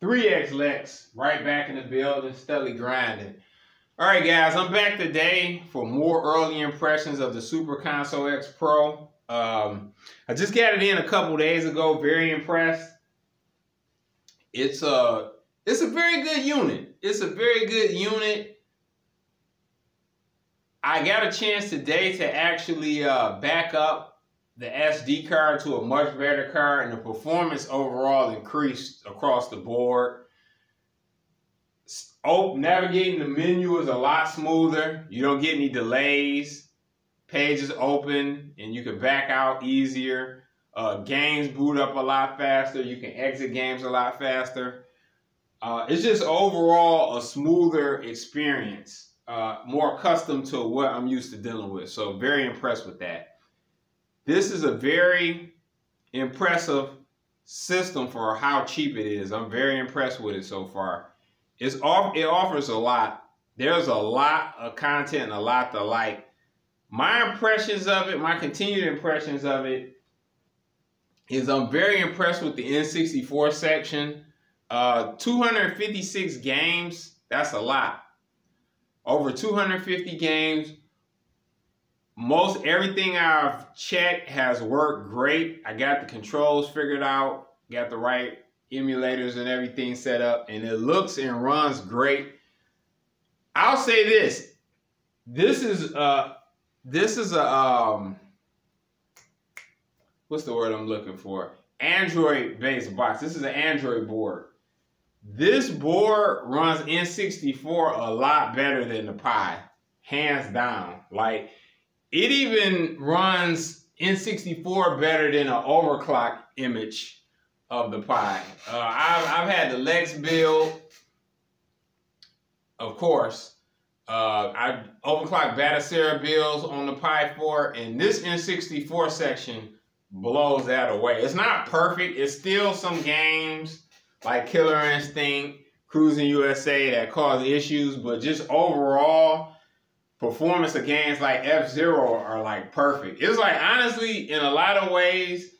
3X Lex, right back in the building, steadily grinding. All right, guys, I'm back today for more early impressions of the Super Console X Pro. I just got it in a couple days ago. Very impressed. It's a very good unit. It's a very good unit. I got a chance today to actually back up the SD card to a much better card, and the performance overall increased across the board. Navigating the menu is a lot smoother. You don't get any delays. Pages open and you can back out easier. Games boot up a lot faster. You can exit games a lot faster. It's just overall a smoother experience, more accustomed to what I'm used to dealing with. So very impressed with that. This is a very impressive system for how cheap it is. I'm very impressed with it so far. It offers a lot. There's a lot of content and a lot to like. My impressions of it, my continued impressions of it, is I'm very impressed with the N64 section. 256 games, that's a lot. Over 250 games. Most everything I've checked has worked great. I got the controls figured out, got the right emulators and everything set up, and it looks and runs great. I'll say this. This is a what's the word I'm looking for? Android-based box. This is an Android board. This board runs N64 a lot better than the Pi, hands down. Like, it even runs N64 better than an overclock image of the Pi. I've had the Lex build, of course. I overclocked Batocera builds on the Pi 4, and this N64 section blows that away. It's not perfect. It's still some games like Killer Instinct, Cruising USA that cause issues, but just overall performance of games like F-Zero are like perfect. It's like, honestly, in a lot of ways,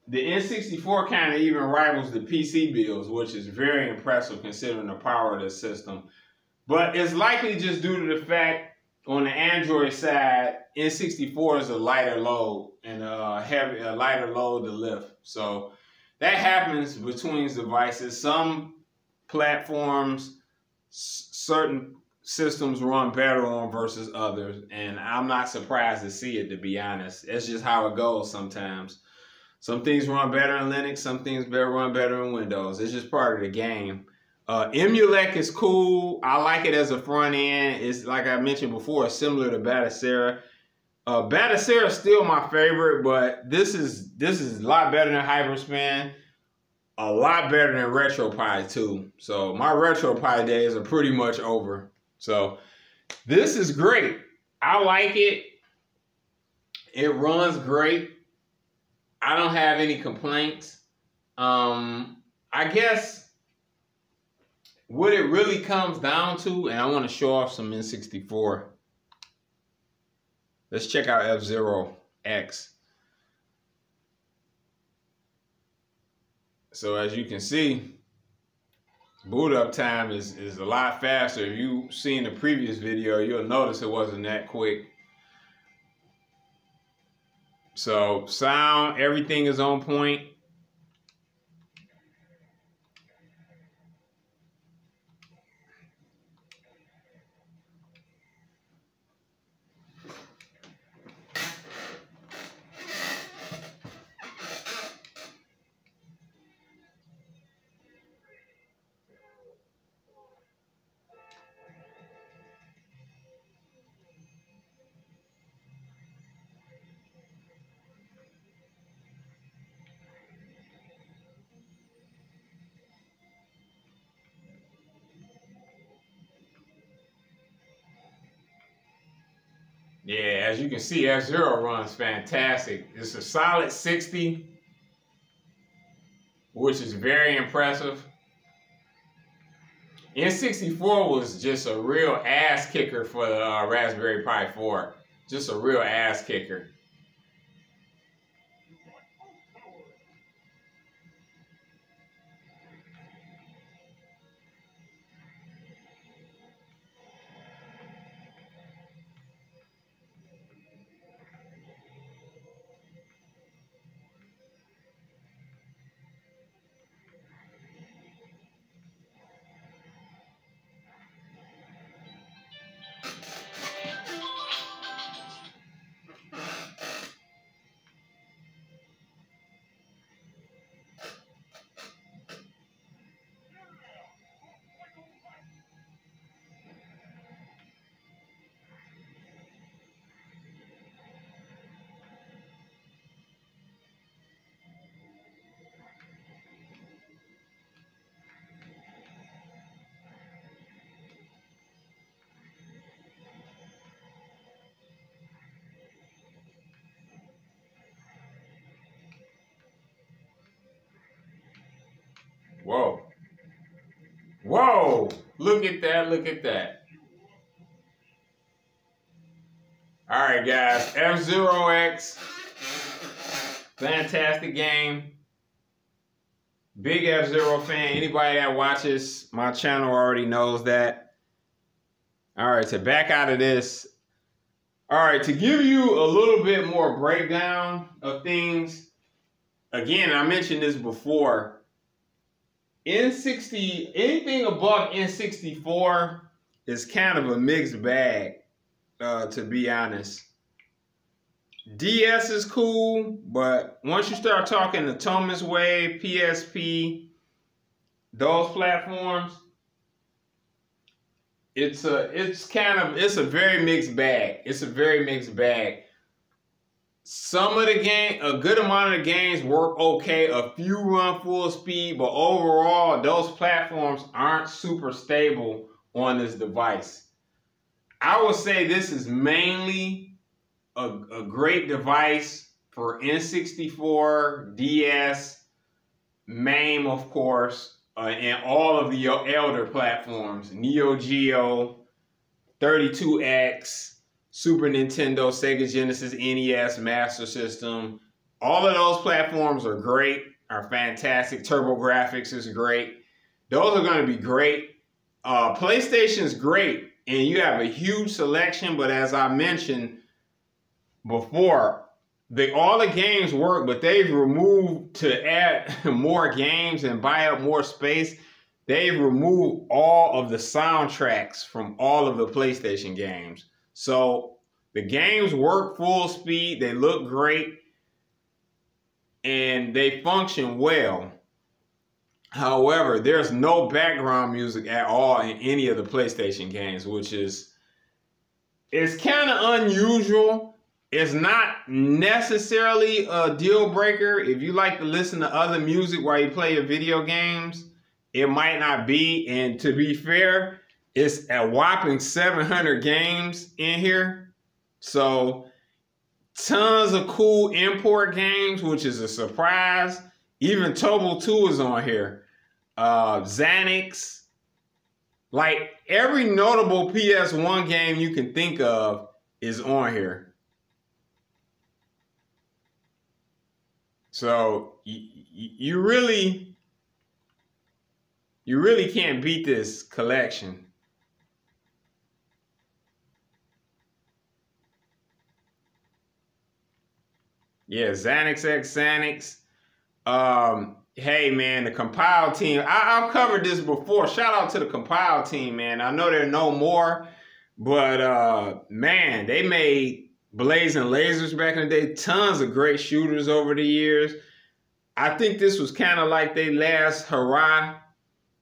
the N64 kind of even rivals the PC builds, which is very impressive considering the power of the system. But it's likely just due to the fact on the Android side, N64 is a lighter load and a lighter load to lift. So that happens between devices. Some platforms, certain systems run better on versus others, and I'm not surprised to see it, to be honest. It's just how it goes sometimes. Some things run better in Linux, some things run better in Windows. It's just part of the game. Emulec is cool. I like it as a front end. It's, like I mentioned before, similar to Batocera. Batocera is still my favorite, but this is a lot better than Hyperspan. A lot better than RetroPie too. So my RetroPie days are pretty much over. So this is great. I like it. It runs great. I don't have any complaints. I guess what it really comes down to, and I want to show off some N64. Let's check out F-Zero X. So as you can see, boot up time is a lot faster. If you've seen the previous video, you'll notice it wasn't that quick. So sound, everything is on point. Yeah, as you can see, F-Zero runs fantastic. It's a solid 60, which is very impressive. N64 was just a real ass kicker for the Raspberry Pi 4. Just a real ass kicker. Whoa. Whoa. Look at that. Look at that. All right, guys. F-Zero X. Fantastic game. Big F-Zero fan. Anybody that watches my channel already knows that. All right, to back out of this. All right, to give you a little bit more breakdown of things. Again, I mentioned this before. N60, anything above N64 is kind of a mixed bag, to be honest. DS is cool, but once you start talking the Thomas Wave, PSP, those platforms, it's a very mixed bag. It's a very mixed bag. Some of the a good amount of the games work okay. A few run full speed, but overall, those platforms aren't super stable on this device. I would say this is mainly a great device for N64, DS, MAME, of course, and all of the elder platforms, Neo Geo, 32X, Super Nintendo, Sega Genesis, NES, Master System. All of those platforms are great, are fantastic. TurboGrafx is great. Those are going to be great. PlayStation's great, and you have a huge selection, but as I mentioned before, all the games work, but they've removed, to add more games and buy up more space, they've removed all of the soundtracks from all of the PlayStation games. So the games work full speed, they look great, and they function well. However, there's no background music at all in any of the PlayStation games, which is, it's kind of unusual. It's not necessarily a deal breaker. If you like to listen to other music while you play your video games, it might not be. And to be fair, it's a whopping 700 games in here. So tons of cool import games, which is a surprise. Even Tobal 2 is on here. Xanax. Like every notable PS1 game you can think of is on here. So you really can't beat this collection. Yeah, Xanax X Xanax. Hey man, the Compile team. I've covered this before. Shout out to the Compile team, man. I know they're no more, but man, they made Blazing Lasers back in the day. Tons of great shooters over the years. I think this was kind of like their last hurrah,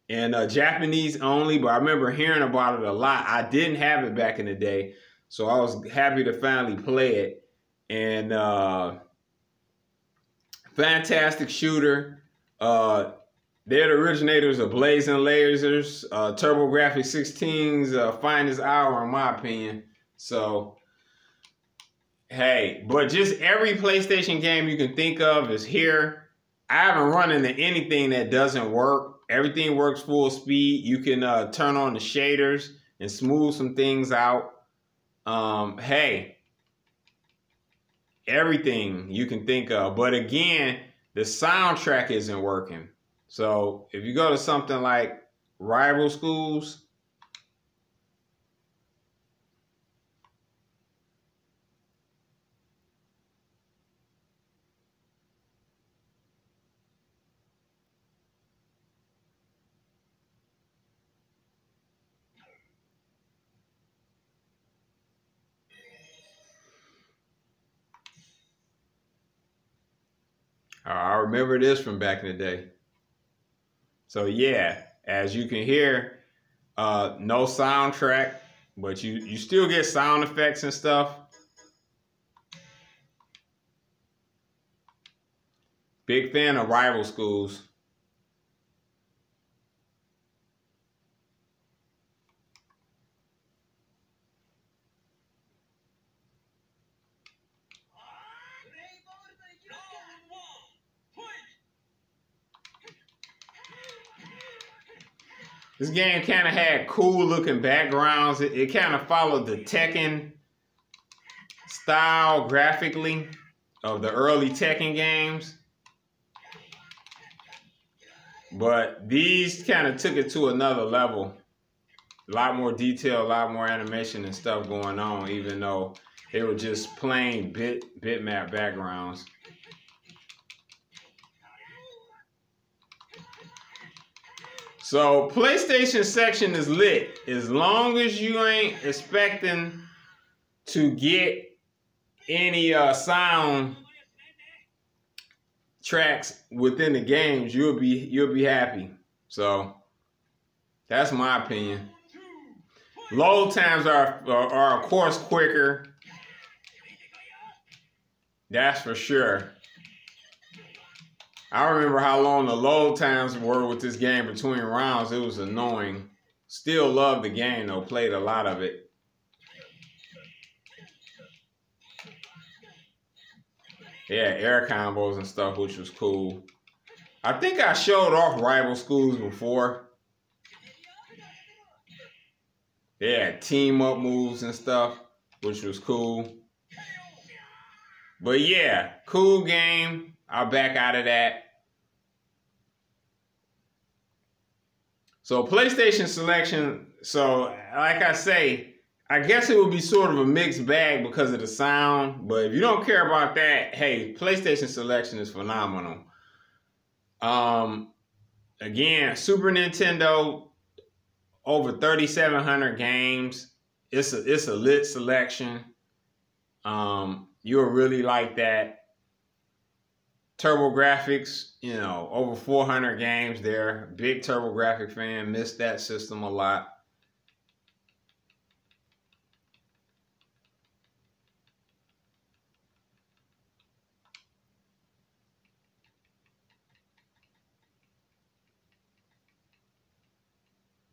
and Japanese only, but I remember hearing about it a lot. I didn't have it back in the day, so I was happy to finally play it. And fantastic shooter. They're the originators of Blazing Lasers, TurboGrafx 16's finest hour, in my opinion. So, hey, but just every PlayStation game you can think of is here. I haven't run into anything that doesn't work. Everything works full speed. You can turn on the shaders and smooth some things out. Hey, everything you can think of. But again, the soundtrack isn't working. So if you go to something like Rival Schools, I remember this from back in the day. So yeah, as you can hear, no soundtrack, but you still get sound effects and stuff. Big fan of Rival Schools. This game kind of had cool looking backgrounds. It kind of followed the Tekken style graphically of the early Tekken games. But these kind of took it to another level. A lot more detail, a lot more animation and stuff going on, even though they were just plain bitmap backgrounds. So PlayStation section is lit. As long as you ain't expecting to get any sound tracks within the games, you'll be happy. So that's my opinion. Load times are of course quicker. That's for sure. I remember how long the load times were with this game between rounds. It was annoying. Still love the game though. Played a lot of it. Yeah, air combos and stuff, which was cool. I think I showed off Rival Schools before. They had team up moves and stuff, which was cool. But yeah, cool game. I'll back out of that. So PlayStation selection, so like I say, I guess it would be sort of a mixed bag because of the sound. But if you don't care about that, hey, PlayStation selection is phenomenal. Again, Super Nintendo, over 3,700 games. It's a lit selection. You'll really like that. TurboGrafx, you know, over 400 games there. Big TurboGrafx fan. Missed that system a lot.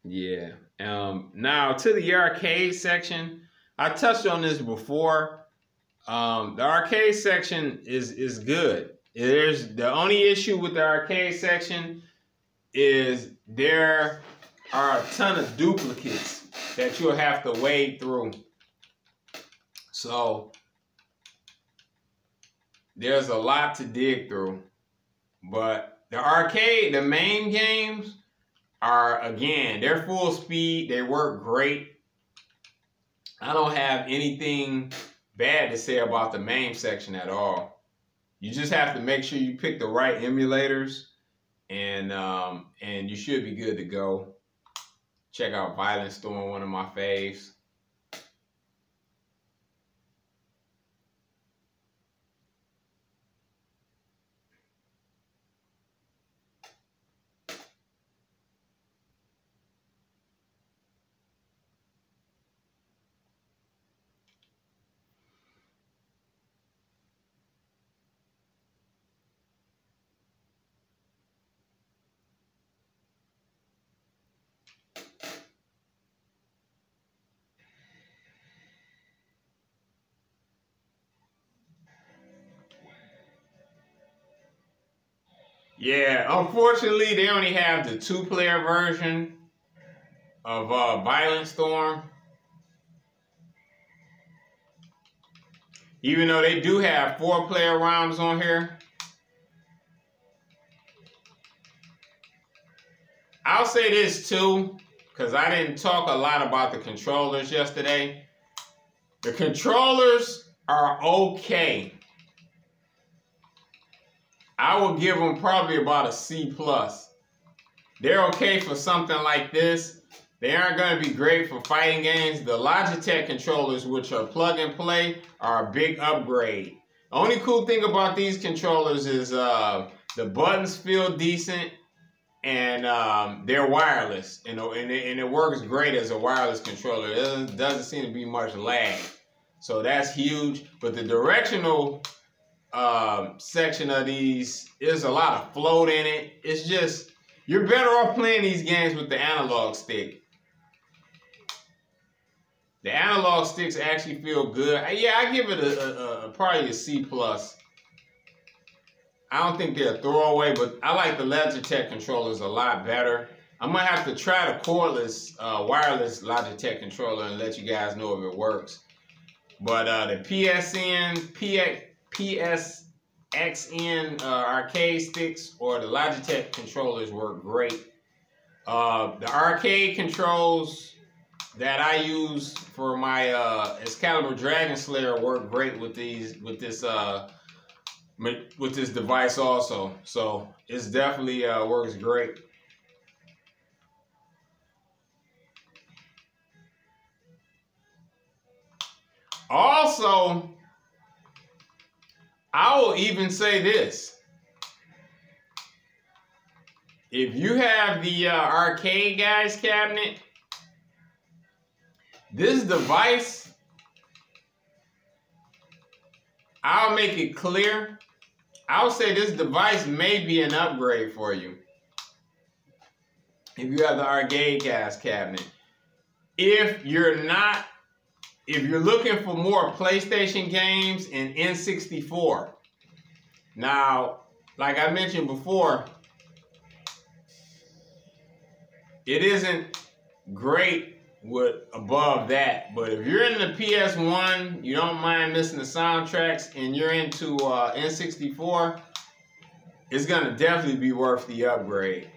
Yeah. Now to the arcade section. I touched on this before. The arcade section is good. There's the only issue with the arcade section is there are a ton of duplicates that you'll have to wade through. So there's a lot to dig through. But the arcade, the main games are, again, they're full speed. They work great. I don't have anything bad to say about the main section at all. You just have to make sure you pick the right emulators, and you should be good to go. Check out Violent Storm, one of my faves. Yeah, unfortunately, they only have the 2-player version of Violent Storm. Even though they do have 4-player rounds on here. I'll say this too, because I didn't talk a lot about the controllers yesterday. The controllers are okay. I will give them probably about a C+. They're okay for something like this. They aren't going to be great for fighting games. The Logitech controllers, which are plug and play, are a big upgrade. The only cool thing about these controllers is the buttons feel decent, and they're wireless. And it works great as a wireless controller. It doesn't seem to be much lag. So that's huge. But the directional section of these, there's a lot of float in it. It's just, you're better off playing these games with the analog stick. The analog sticks actually feel good. Yeah, I give it probably a C+. I don't think they're a throwaway, but I like the Logitech controllers a lot better. I'm gonna have to try the cordless wireless Logitech controller and let you guys know if it works. But the PSXN arcade sticks or the Logitech controllers work great. The arcade controls that I use for my Excalibur Dragon Slayer work great with this device also. So it's definitely works great. Also, I will even say this. If you have the Arcade Guys cabinet, this device, I'll make it clear. I'll say this device may be an upgrade for you. If you have the Arcade Guys cabinet. If you're looking for more PlayStation games and N64. Now, like I mentioned before, it isn't great with above that, but if you're in the PS1, you don't mind missing the soundtracks, and you're into N64, it's gonna definitely be worth the upgrade.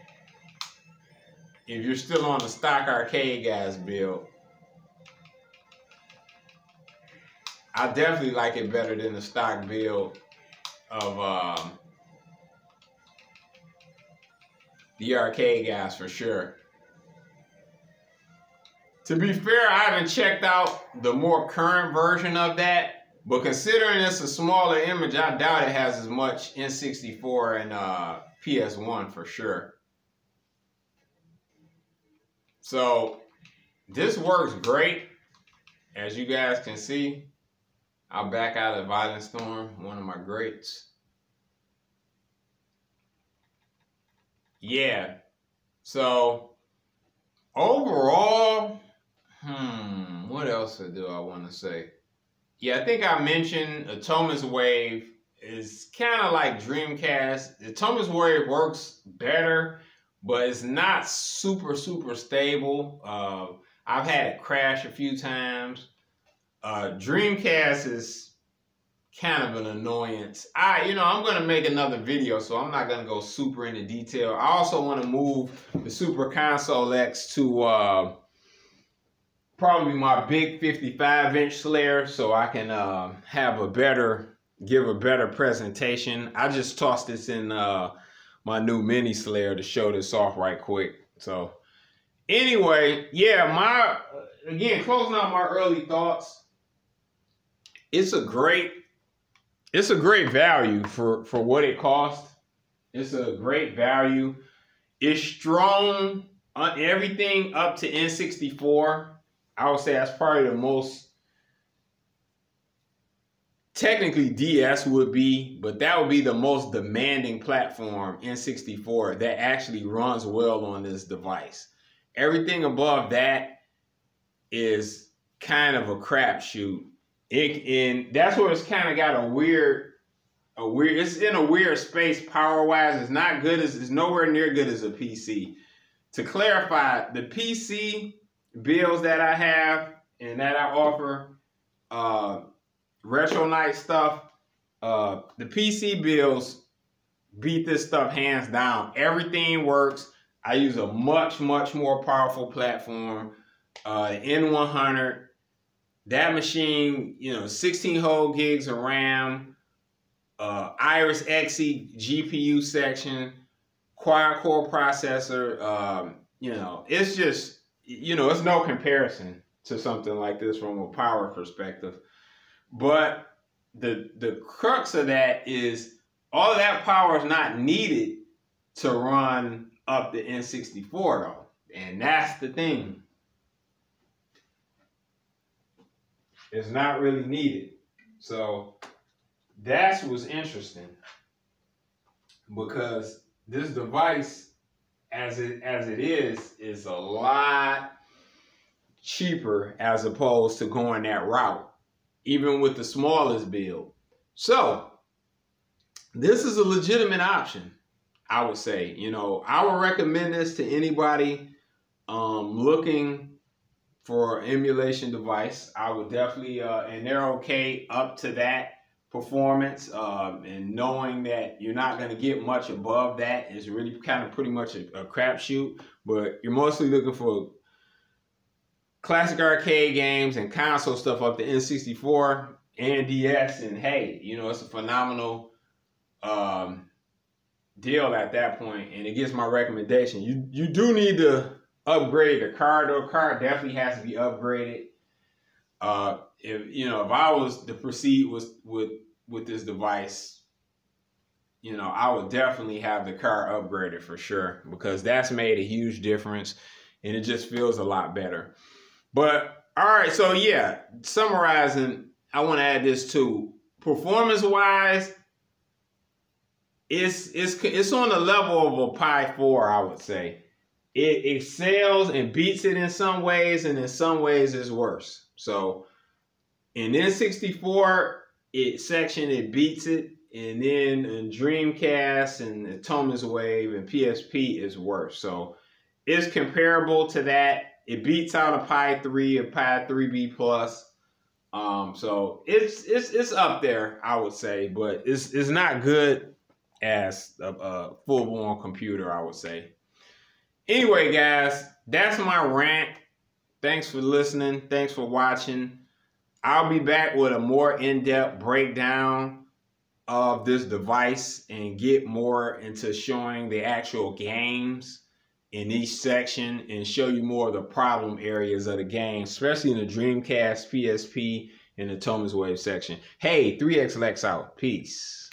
If you're still on the stock Arcade Guys build, I definitely like it better than the stock build of the Arcade Guys for sure. To be fair, I haven't checked out the more current version of that, but considering it's a smaller image, I doubt it has as much N64 and PS1 for sure. So this works great, as you guys can see. I'll back out of Violent Storm, one of my greats. Yeah, so overall, what else do I want to say? Yeah, I think I mentioned Atomic Wave is kind of like Dreamcast. Atomic Wave works better, but it's not super stable. I've had it crash a few times. Dreamcast is kind of an annoyance. I'm gonna make another video, so I'm not gonna go super into detail. I also want to move the Super Console X to probably my big 55-inch Slayer, so I can give a better presentation. I just tossed this in my new mini Slayer to show this off right quick. So anyway, yeah, again, closing out my early thoughts. It's a great value for what it costs. It's a great value. It's strong on everything up to N64. I would say that's probably the most, technically DS would be, but that would be the most demanding platform, N64, that actually runs well on this device. Everything above that is kind of a crapshoot. And that's where it's kind of got a weird, it's in a weird space power-wise. It's nowhere near good as a PC. To clarify, the PC builds that I have and that I offer, Retro Night stuff, the PC builds beat this stuff hands down. Everything works. I use a much more powerful platform, N100. That machine, 16 whole gigs of RAM, Iris Xe GPU section, quad-core processor. It's just, it's no comparison to something like this from a power perspective. But the crux of that is all of that power is not needed to run up the N64 though. And that's the thing. It's not really needed. So that's what's interesting, because this device, as it is a lot cheaper as opposed to going that route, even with the smallest build. So this is a legitimate option. I would say, you know, I would recommend this to anybody looking for an emulation device. I would definitely, and they're okay up to that performance, and knowing that you're not going to get much above that is really kind of pretty much a crapshoot. But you're mostly looking for classic arcade games and console stuff up to N64 and DS, and hey, you know, it's a phenomenal deal at that point, and it gets my recommendation. You do need to upgrade the card, though. Card definitely has to be upgraded. If I was to proceed with this device, you know, I would definitely have the card upgraded for sure, because that's made a huge difference and it just feels a lot better. But all right, so yeah, summarizing, I want to add this too. Performance wise, it's on the level of a Pi 4, I would say. It excels and beats it in some ways, and in some ways it's worse. So in N64 section, it beats it, and then in Dreamcast and Thomas Wave and PSP is worse. So it's comparable to that. It beats out a Pi 3, a Pi 3B Plus. So it's up there, I would say, but it's not good as a full-blown computer, I would say. Anyway, guys, that's my rant. Thanks for listening. Thanks for watching. I'll be back with a more in-depth breakdown of this device and get more into showing the actual games in each section and show you more of the problem areas of the game, especially in the Dreamcast, PSP, and the Thomas Wave section. Hey, 3xLex out. Peace.